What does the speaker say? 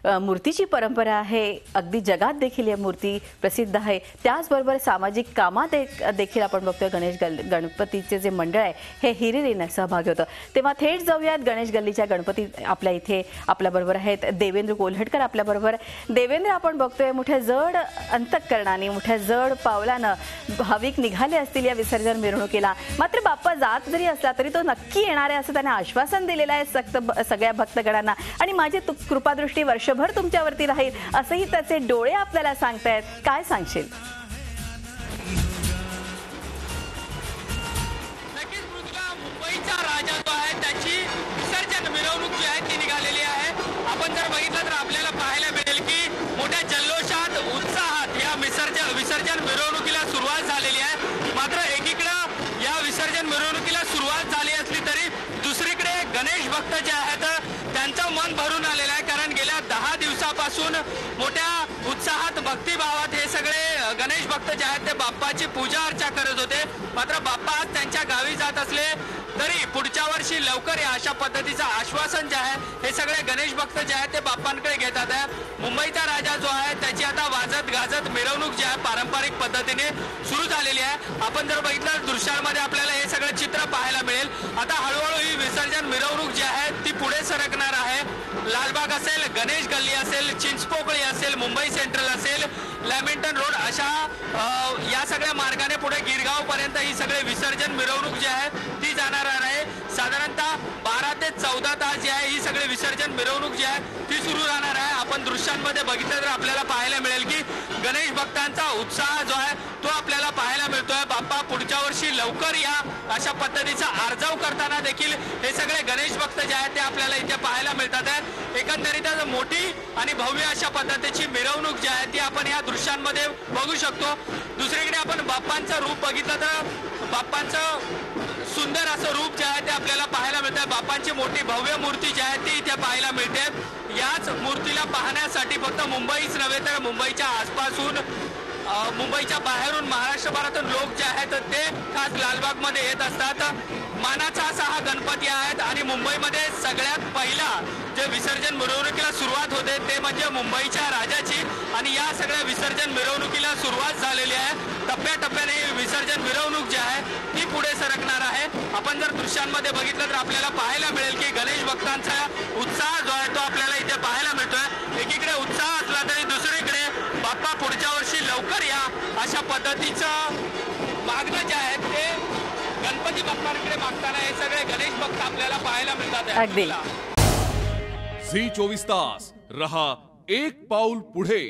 मूर्तीची परंपरा आहे, अगदी जगात देखील ही मूर्ती प्रसिद्ध आहे। त्याचबरोबर सामाजिक कामात देखील आपण बघतोय गणपतीचे जे मंडळ आहे हे हिरिरीने सहभागी होतं। तेव्हा थेट जाऊयात गणेश गल्लीच्या गणपती आपल्या इथे आपल्याबरोबर आहेत देवेंद्र कोल्हटकर आपल्याबरोबर। देवेंद्र, आपण बघतोय मोठ्या जड अंतःकरणाने मोठ्या जड पावलानं भाविक निघाले असतील या विसर्जन मिरवणुकीला, मात्र बाप्पा जात जरी असला तरी तो नक्की येणार आहे असं त्याने आश्वासन दिलेलं आहे सगळ्या भक्तगणांना आणि माझी कृपादृष्टी वर्षभर तुमच्यावरती राहील असंही त्याचे डोळे आपल्याला सांगतायत। काय सांगशील? नक्कीच मृदुला, मुंबईचा राजा जो आहे त्याची विसर्जन मिरवणूक जी आहे ती निघालेली आहे। आपण जर बघितलं तर आपल्याला पाहायला मिळेल की मोठ्या जल्लोषात उत्साहात या विसर्जन मिरवणुकीला सुरुवात झालेली आहे। मात्र एकीकडे या विसर्जन मिरवणुकीला सुरुवात झाली असली तरी दुसरीकडे गणेश भक्त जे आहेत त्यांचं मन भरून आलेलं आहे, कारण गेल्या 10 दिवसापासून मोठ्या उत्साहात भक्तिभावात हे सगळे गणेश भक्त जे आहेत ते बाप्पाची पूजा अर्चा करत होते। मात्र बाप्पा आज त्यांच्या गावी जात असले तरी पुढच्या वर्षी लवकर या अशा पद्धतीचं आश्वासन जे आहे हे सगळे गणेश भक्त जे आहेत ते बाप्पांकडे घेतात आहे। मुंबईचा राजा जो आहे त्याची आता वाजत गाजत मिरवणूक जी आहे पारंपरिक पद्धतीने सुरू झालेली आहे। आपण जर बघितलं दृश्यांमध्ये आपल्याला हे सगळं चित्र पाहायला मिळेल। आता हळूहळू ही विसर्जन मिरवणूक जी आहे ती पुढे सरकणार आहे। लालबाग असेल, गणेश गल्ली असेल, चिंचपोकळी असेल, मुंबई सेंट्रल असेल, लॅमिंटन रोड अशा या सगळ्या मार्गाने पुढे गिरगाव पर्यंत ही सगळे विसर्जन मिरवणूक जी आहे ती जाणार आहे। साधारणतः 12 ते 14 तास जी आहे ही सगळे विसर्जन मिरवणूक जी आहे ती सुरू राहणार आहे। आपण दृश्यांमध्ये बघितलं तर आपल्याला पाहायला मिळेल की गणेश भक्तांचा उत्साह जो आहे तो आपल्याला पाहायला मिळतोय। बाप्पा पुढच्या वर्षी लवकर या अशा पद्धतीचा आर्जव करताना देखील हे सगळे गणेश भक्त जे आहेत ते आपल्याला इथे पाहायला मिळतात आहे। एकंदरीतच मोठी आणि भव्य अशा पद्धतीची मिरवणूक जी आहे ती आपण या दृश्यांमध्ये बघू शकतो। दुसरीकडे आपण बाप्पांचं रूप बघितलं तर बाप्पांचं सुंदर असं रूप जे आहे ते आपल्याला पाहायला मिळतं। बाप्पांची मोठी भव्य मूर्ती जी आहे ती इथे पाहायला मिळते। याच मूर्तीला पाहण्यासाठी फक्त मुंबईच नव्हे तर मुंबईच्या आसपासून मुंबईच्या बाहेरून महाराष्ट्रभरातून लोक जे आहेत ते खास लालबागमध्ये येत असतात। मानाचा असा हा गणपती आहे आणि मुंबईमध्ये सगळ्यात पहिला जे विसर्जन मिरवणुकीला सुरुवात होते ते म्हणजे मुंबईच्या राजाची आणि या सगळ्या विसर्जन मिरवणुकीला सुरुवात झालेली आहे। टप्प्याटप्प्याने विसर्जन मिरवणूक जी आहे ती पुढे सरकणार आहे। आपण जर दृश्यांमध्ये बघितलं तर आपल्याला पाहायला मिळेल की गणेश भक्तांचा उत्साह जो आहे तो आपल्याला इथे पाहायला मिळतोय। एकीकडे उत्साह असला तरी दुसरीकडे बाप्पा पुढच्या वर्षी लवकर या अशा पद्धतीचं मागणं जे आहे ते गणपती बाप्पांकडे मागताना हे सगळे गणेश भक्त आपल्याला पाहायला मिळतात। अगदी झी 24 तास रहा एक पाऊल पुढे।